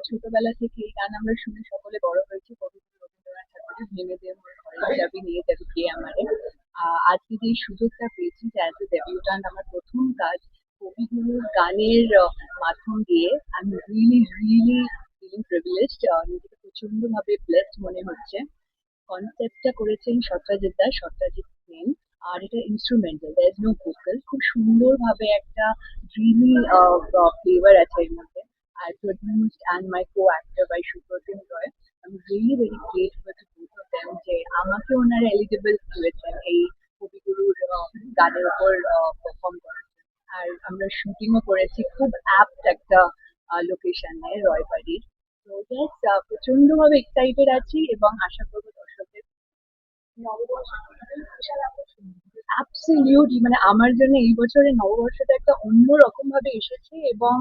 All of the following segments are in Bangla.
ছোটবেলা থেকে এই গান আমরা শুনে সকলে বড় হয়েছি। কবিগুরু রবীন্দ্রনাথ ঠাকুরের ভেঙে দে মোর ঘরের চাবি নিয়ে যাবি কে আমারে। আজকে যে সুযোগটা পেয়েছি যে অ্যাজ এ ডেবিউটান্ট আমার প্রথম কাজ কবিগুরুর গানের মাধ্যম দিয়ে, আমি রিয়েলি রিয়েলি ফিলিং প্রিভিলেজড। নিজেকে প্রচন্ড ভাবে ব্লেসড মনে হচ্ছে। কনসেপ্টটা করেছেন সত্রাজিৎ সেন। আর এটা instrumental, there is no vocal. খুব সুন্দরভাবে একটা ড্রিমি ফ্লেভার আছে এর মধ্যে। আর produced and my co actor by Supratim Roy. আমি really very grateful to both of them যে আমাকে ওনারা এলিজিবল করেছেন এই কবিগুরুর গানের উপর পারফর্ম করার জন্য। আর আমরা শুটিংও করেছি খুব অ্যাপ্ট একটা লোকেশনে, রয়বাড়ির। তো জাস্ট প্রচন্ড ভাবে এক্সাইটেড আছি এবং আশা করবো দর্শকদের অ্যাবসলিউটলি, মানে আমার জন্য এই বছরের নববর্ষটা একটা অন্যরকম ভাবে এসেছে। এবং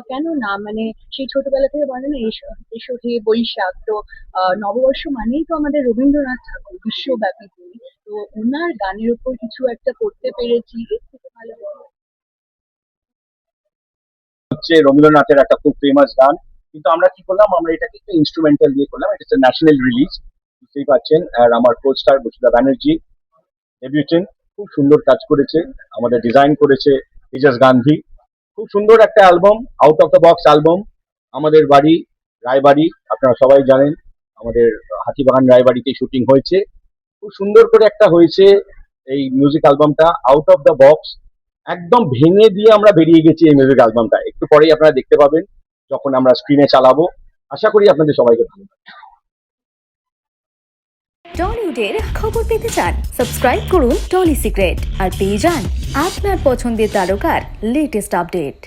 কেন না, মানে সেই ছোটবেলা থেকে বলে না এসো এসো হে বৈশাখ। তো নববর্ষ মানেই তো আমাদের রবীন্দ্রনাথ ঠাকুর, বিশ্বব্যাপী তিনি। তো ওনার গানের উপর কিছু একটা করতে পেরেছি, এর থেকে ভালো হচ্ছে রবীন্দ্রনাথের একটা খুব ফেমাস গান, কিন্তু আমরা কি করলাম, আমরা এটাকে একটু ইনস্ট্রুমেন্টাল দিয়ে করলাম। এটা হচ্ছে ন্যাশনাল রিলিজ, বুঝতেই পারছেন। আর আমার কো স্টার বসুধা ব্যানার্জি ডেবিউটেন্ট, খুব সুন্দর কাজ করেছে। আমাদের ডিজাইন করেছে তেজাস গান্ধী। খুব সুন্দর একটা album, out of the box album. আমাদের বাড়ি রায়বাড়ি, আপনারা সবাই জানেন, আমাদের হাতিবাগান রায়বাড়িতে শুটিং হয়েছে। খুব সুন্দর করে একটা হয়েছে এই মিউজিক অ্যালবামটা, আউট অফ দ্য বক্স। একদম ভেঙে দিয়ে আমরা বেরিয়ে গেছি এই মিউজিক অ্যালবামটা। একটু পরেই আপনারা দেখতে পাবেন যখন আমরা স্ক্রিনে চালাবো। আশা করি আপনাদের সবাইকে ভালো লাগবে। টলিউডের খবর পেতে চান, সাবস্ক্রাইব করুন টলি সিক্রেট আর পেয়ে যান আপনার পছন্দের তারকার লেটেস্ট আপডেট।